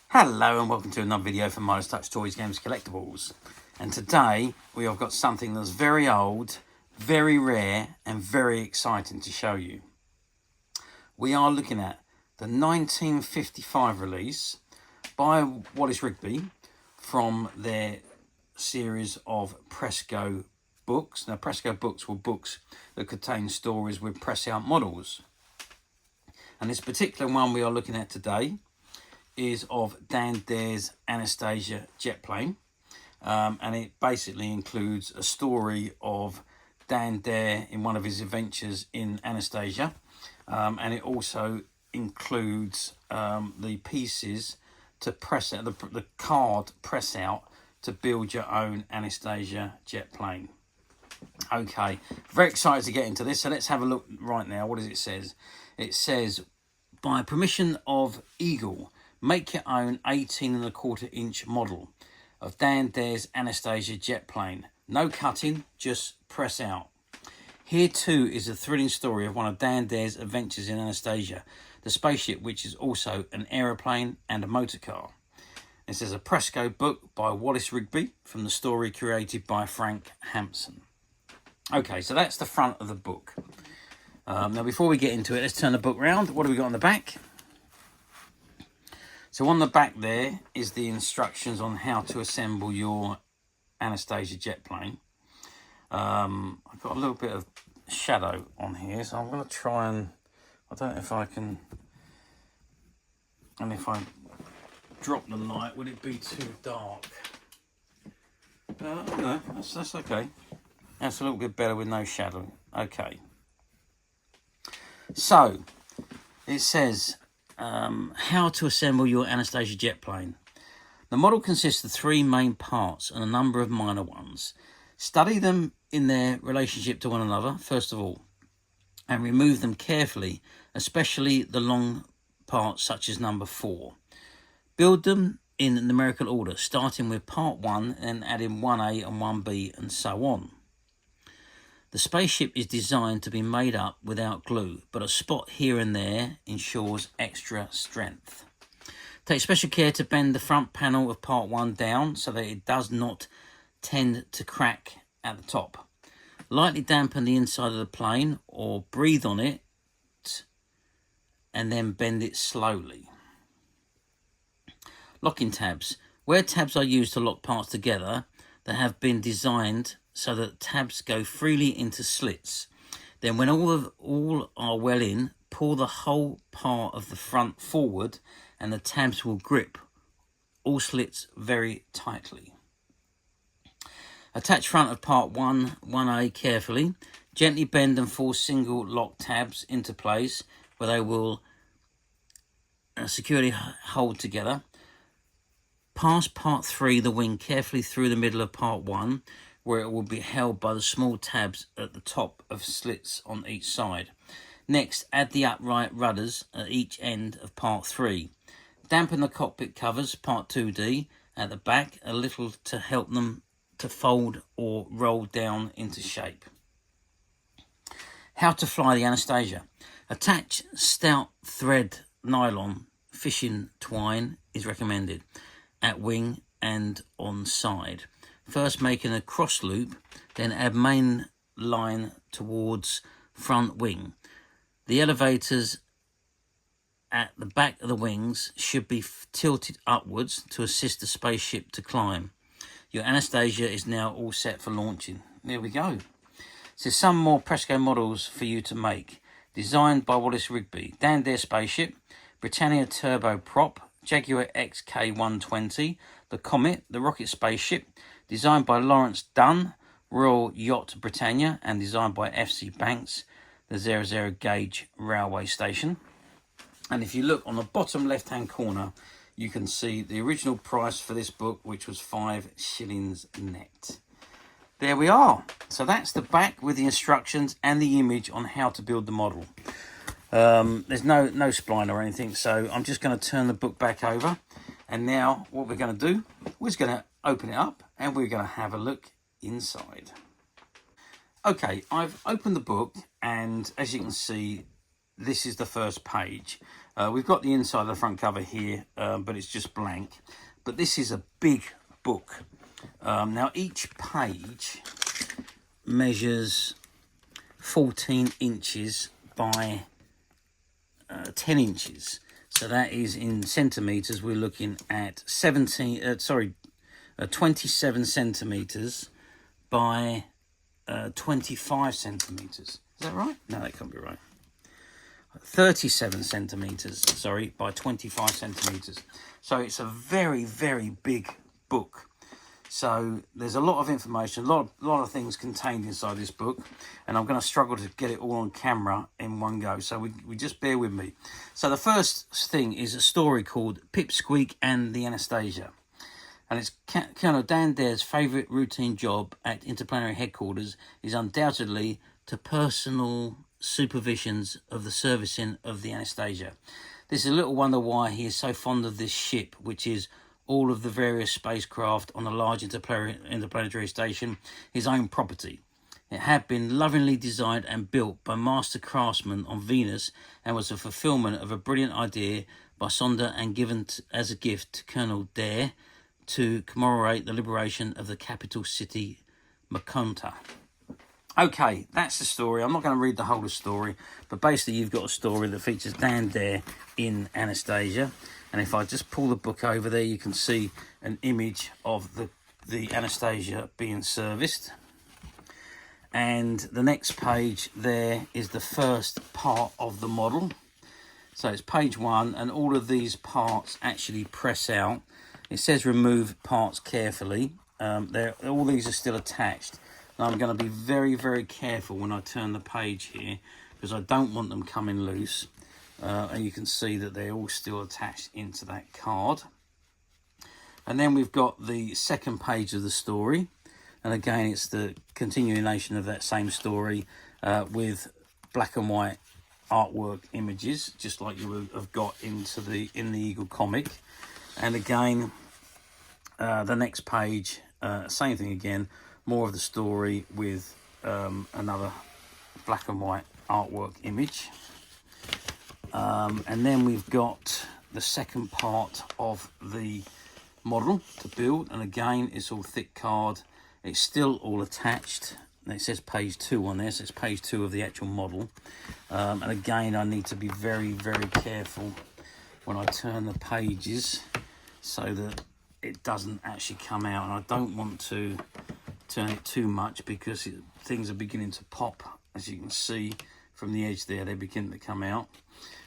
Hello and welcome to another video from Midas Touch Toys Games Collectibles. And today we have got something that's very old, very rare and very exciting to show you. We are looking at the 1955 release by Wallis Rigby from their series of Presco books. Now Presco books were books that contain stories with press out models. And this particular one we are looking at today is of Dan Dare's Anastasia Jet Plane, and it basically includes a story of Dan Dare in one of his adventures in Anastasia, and it also includes the pieces to press out, the card press out to build your own Anastasia Jet Plane. Okay, very excited to get into this, so let's have a look right now. What does it say? It says, by permission of Eagle, make your own 18.25-inch model of Dan Dare's Anastasia Jet Plane. No cutting, just press out. Here too is a thrilling story of one of Dan Dare's adventures in Anastasia, the spaceship which is also an aeroplane and a motor car. This is a Presco book by Wallis Rigby from the story created by Frank Hampson. Okay, so that's the front of the book. Now before we get into it, let's turn the book round. What do we got on the back? So on the back there is the instructions on how to assemble your Anastasia Jet Plane. I've got a little bit of shadow on here, so I'm going to try and, I don't know if I can, and if I drop the light, would it be too dark? No, that's okay. That's a little bit better with no shadow. Okay. So, it says, how to assemble your Anastasia Jet Plane. The model consists of three main parts and a number of minor ones. Study them in their relationship to one another, first of all, and remove them carefully, especially the long parts such as number 4. Build them in numerical order, starting with part 1 and adding 1A and 1B and so on. The spaceship is designed to be made up without glue, but a spot here and there ensures extra strength. Take special care to bend the front panel of part 1 down so that it does not tend to crack at the top. Lightly dampen the inside of the plane or breathe on it and then bend it slowly. Locking tabs. Where tabs are used to lock parts together, they have been designed so that tabs go freely into slits. Then when all are well in, pull the whole part of the front forward and the tabs will grip all slits very tightly. Attach front of part 1A carefully. Gently bend and force single lock tabs into place where they will securely hold together. Pass part 3, the wing, carefully through the middle of part 1, where it will be held by the small tabs at the top of slits on each side. Next, add the upright rudders at each end of part 3. Dampen the cockpit covers, part 2D, at the back a little to help them to fold or roll down into shape. How to fly the Anastasia. Attach stout thread nylon fishing twine is recommended at wing and on side. First making a cross loop, then add main line towards front wing. The elevators at the back of the wings should be tilted upwards to assist the spaceship to climb. Your Anastasia is now all set for launching. There we go. So some more Presco models for you to make. Designed by Wallis Rigby. Dan Dare Spaceship, Britannia Turbo Prop, Jaguar XK120, the Comet, the Rocket Spaceship, designed by Lawrence Dunn, Royal Yacht Britannia, and designed by FC Banks, the 00 gauge railway station. And if you look on the bottom left hand corner, you can see the original price for this book, which was 5 shillings net. There we are. So that's the back with the instructions and the image on how to build the model. There's no spline or anything, so I'm just going to turn the book back over. And now what we're going to do, we're just going to open it up and we're going to have a look inside. Okay, I've opened the book and as you can see, this is the first page. We've got the inside of the front cover here, but it's just blank. But this is a big book. Now each page measures 14 inches by 10 inches. So that is in centimetres. We're looking at 27 centimetres by 25 centimetres. Is that right? No, that can't be right. 37 centimetres, sorry, by 25 centimetres. So it's a very, very big book. So there's a lot of information, a lot of things contained inside this book, and I'm going to struggle to get it all on camera in one go. So we just bear with me. So the first thing is a story called Pipsqueak and the Anastasia. And it's Colonel Dan Dare's favourite routine job at Interplanetary Headquarters is undoubtedly to personal supervisions of the servicing of the Anastasia. This is a little wonder why he is so fond of this ship, which is all of the various spacecraft on a large interplanetary station, his own property. It had been lovingly designed and built by master craftsmen on Venus and was a fulfillment of a brilliant idea by Sonder and given as a gift to Colonel Dare to commemorate the liberation of the capital city, Makonta. Okay, that's the story. I'm not going to read the whole of the story, but basically you've got a story that features Dan Dare in Anastasia. And if I just pull the book over there, you can see an image of the Anastasia being serviced. And the next page there is the first part of the model. So it's page 1, and all of these parts actually press out. It says remove parts carefully. All these are still attached. And I'm going to be very, very careful when I turn the page here, because I don't want them coming loose. And you can see that they're all still attached into that card. And then we've got the second page of the story. And again, it's the continuation of that same story with black and white artwork images, just like you would have got in the Eagle comic. And again, the next page, same thing again, more of the story with another black and white artwork image. And then we've got the second part of the model to build, and again it's all thick card. It's still all attached, and it says page 2 on there, so it's page 2 of the actual model. And again, I need to be very, very careful when I turn the pages so that it doesn't actually come out. And I don't want to turn it too much because things are beginning to pop, as you can see from the edge there. They're beginning to come out.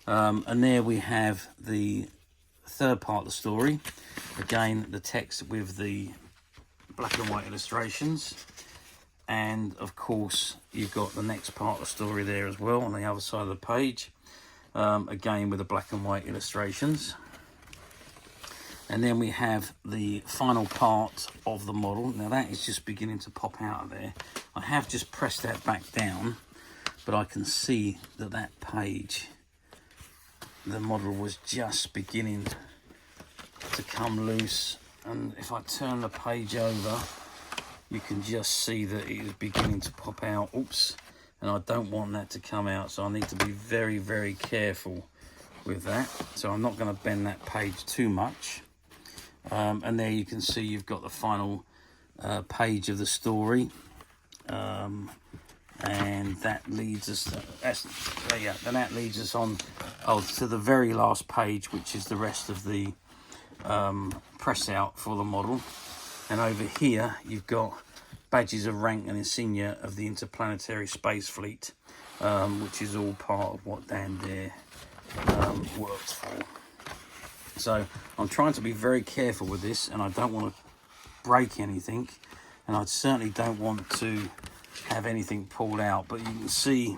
And there we have the third part of the story. Again, the text with the black and white illustrations. And of course, you've got the next part of the story there as well on the other side of the page. Again, with the black and white illustrations. And then we have the final part of the model. Now that is just beginning to pop out of there. I have just pressed that back down, but I can see that that page, the model was just beginning to come loose. And if I turn the page over, you can just see that it is beginning to pop out. Oops. And I don't want that to come out, so I need to be very, very careful with that. So I'm not going to bend that page too much. And there you can see you've got the final page of the story. And that leads us then that leads us on to the very last page, which is the rest of the press out for the model. And over here you've got badges of rank and insignia of the Interplanetary Space Fleet, which is all part of what Dan Dare works for. So I'm trying to be very careful with this, and I don't want to break anything, and I certainly don't want to have anything pulled out. But you can see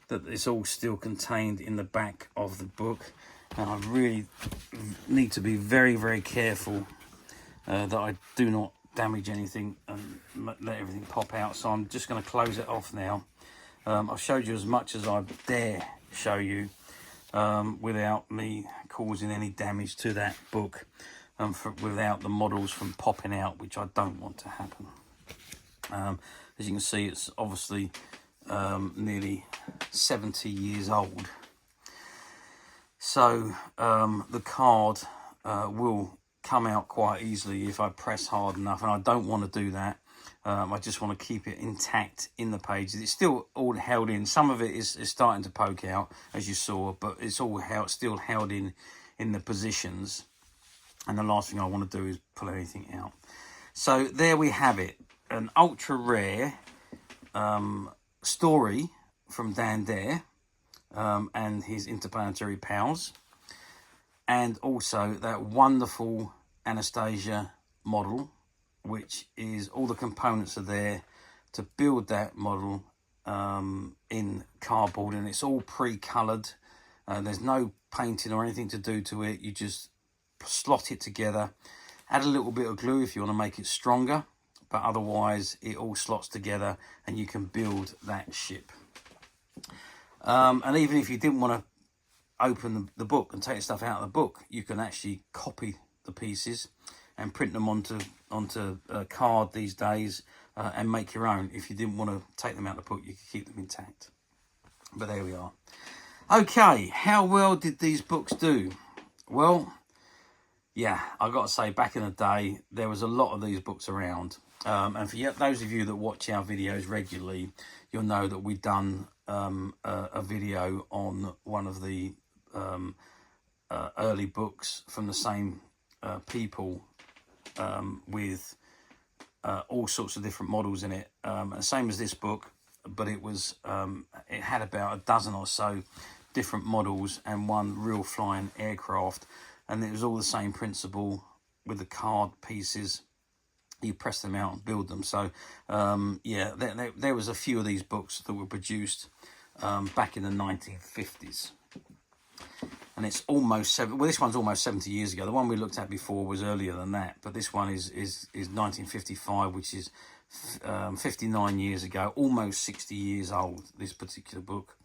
that it's all still contained in the back of the book, and I really need to be very, very careful that I do not damage anything and let everything pop out. So I'm just going to close it off now. I've showed you as much as I dare show you without me causing any damage to that book, without the models from popping out, which I don't want to happen. As you can see, it's obviously nearly 70 years old. So the card will come out quite easily if I press hard enough, and I don't want to do that. I just want to keep it intact in the pages. It's still all held in. Some of it is starting to poke out, as you saw, but it's all still held in the positions. And the last thing I want to do is pull anything out. So there we have it, an ultra rare story from Dan Dare and his interplanetary pals, and also that wonderful Anastasia model, which is all the components are there to build that model in cardboard, and it's all pre-coloured. There's no painting or anything to do to it. You just slot it together, add a little bit of glue if you want to make it stronger, but otherwise it all slots together and you can build that ship. And even if you didn't want to open the book and take stuff out of the book, you can actually copy the pieces and print them onto a card these days and make your own. If you didn't want to take them out of the book, you could keep them intact. But there we are. Okay, how well did these books do? Well, yeah, I've got to say, back in the day, there was a lot of these books around. And for those of you that watch our videos regularly, you'll know that we've done a video on one of the early books from the same people with all sorts of different models in it. Same as this book, but it had about a dozen or so different models and one real flying aircraft. And it was all the same principle with the card pieces. You press them out and build them. So, yeah, there was a few of these books that were produced back in the 1950s. And it's almost this one's almost 70 years ago. The one we looked at before was earlier than that. But this one is 1955, which is 59 years ago, almost 60 years old, this particular book.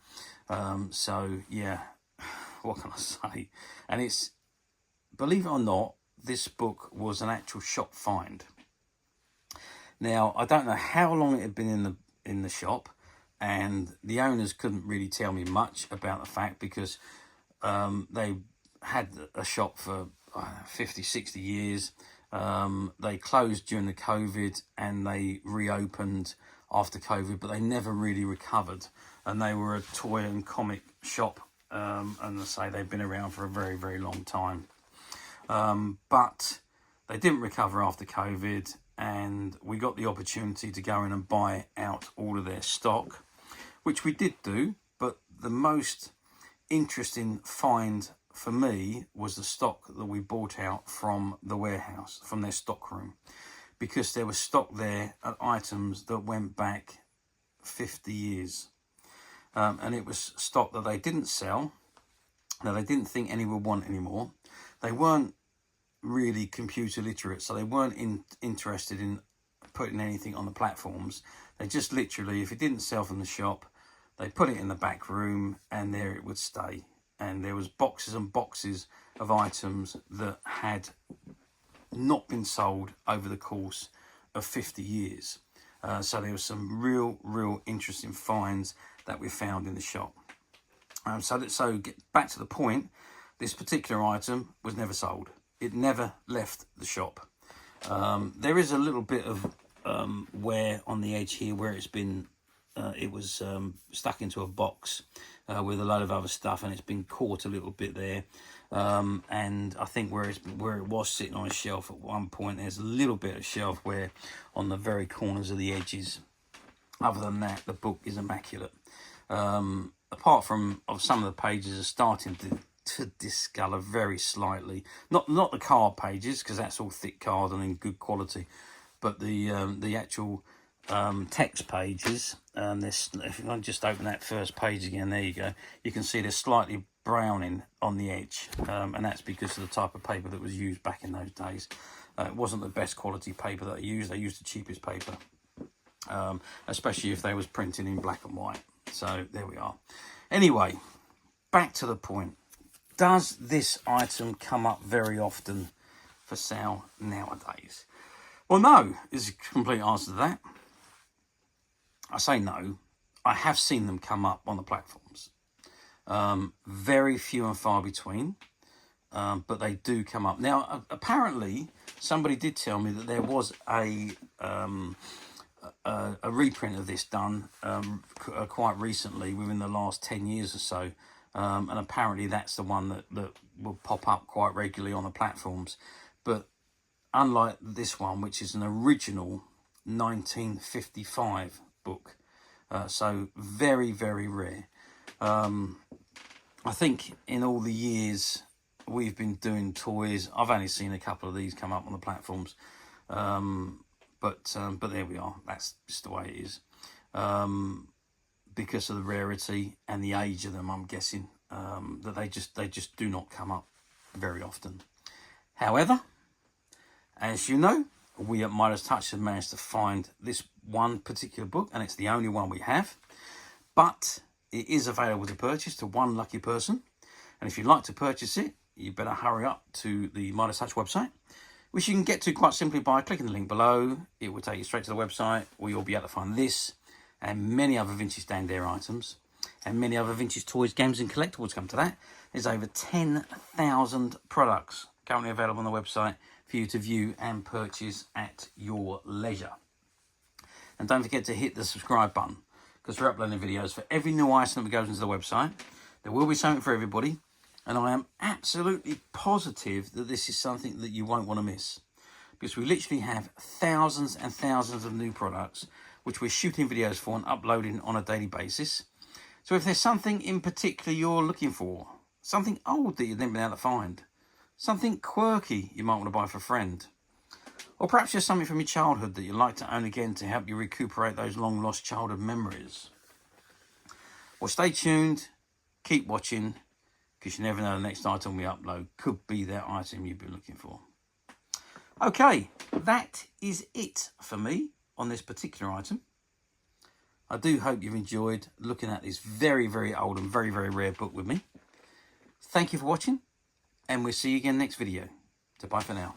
So, yeah, what can I say? And it's, believe it or not, this book was an actual shop find. Now, I don't know how long it had been in the shop, and the owners couldn't really tell me much about the fact, because they had a shop for 50, 60 years. They closed during the COVID and they reopened after COVID, but they never really recovered. And they were a toy and comic shop, and I say they've been around for a very, very long time. But they didn't recover after COVID, and we got the opportunity to go in and buy out all of their stock, which we did do. But the most interesting find for me was the stock that we bought out from the warehouse, from their stock room, because there was stock there at items that went back 50 years. And it was stock that they didn't sell, that they didn't think anyone would want anymore. They weren't really computer literate, so they weren't interested in putting anything on the platforms. They just literally, if it didn't sell from the shop, they put it in the back room and there it would stay. And there was boxes and boxes of items that had not been sold over the course of 50 years. So there was some real interesting finds that we found in the shop. So get back to the point, this particular item was never sold. It never left the shop. There is a little bit of wear on the edge here where it's been, it was stuck into a box with a load of other stuff, and it's been caught a little bit there. And I think where it was sitting on a shelf at one point, there's a little bit of shelf wear on the very corners of the edges. Other than that, the book is immaculate. Apart from some of the pages are starting to discolour very slightly. Not the card pages, because that's all thick card and in good quality, but the actual text pages. If I just open that first page again, there you go. You can see there's slightly browning on the edge, and that's because of the type of paper that was used back in those days. It wasn't the best quality paper that I used. I used the cheapest paper, especially if they was printed in black and white. So there we are. Anyway, back to the point. Does this item come up very often for sale nowadays? Well, no, is a complete answer to that. I say no. I have seen them come up on the platforms. Very few and far between, but they do come up. Now, apparently, somebody did tell me that there was a reprint of this done quite recently, within the last 10 years or so. And apparently that's the one that will pop up quite regularly on the platforms. But unlike this one, which is an original 1955 book, so very, very rare. I think in all the years we've been doing toys, I've only seen a couple of these come up on the platforms. But there we are. That's just the way it is. Because of the rarity and the age of them, I'm guessing that they just do not come up very often. However, as you know, we at Midas Touch have managed to find this one particular book, and it's the only one we have. But it is available to purchase to one lucky person. And if you'd like to purchase it, you better hurry up to the Midas Touch website, which you can get to quite simply by clicking the link below. It will take you straight to the website, where you'll be able to find this and many other vintage stand air items and many other vintage toys, games and collectibles. Come to that. There's over 10,000 products currently available on the website for you to view and purchase at your leisure. And don't forget to hit the subscribe button, because we're uploading videos for every new item that goes into the website. There will be something for everybody. And I am absolutely positive that this is something that you won't want to miss, because we literally have thousands and thousands of new products which we're shooting videos for and uploading on a daily basis. So if there's something in particular you're looking for, something old that you've never been able to find, something quirky you might want to buy for a friend, or perhaps just something from your childhood that you'd like to own again to help you recuperate those long lost childhood memories, well, stay tuned, keep watching, because you never know, the next item we upload could be that item you've been looking for. Okay, that is it for me on this particular item. I do hope you've enjoyed looking at this very, very old and very, very rare book with me. Thank you for watching, and we'll see you again next video. So bye for now.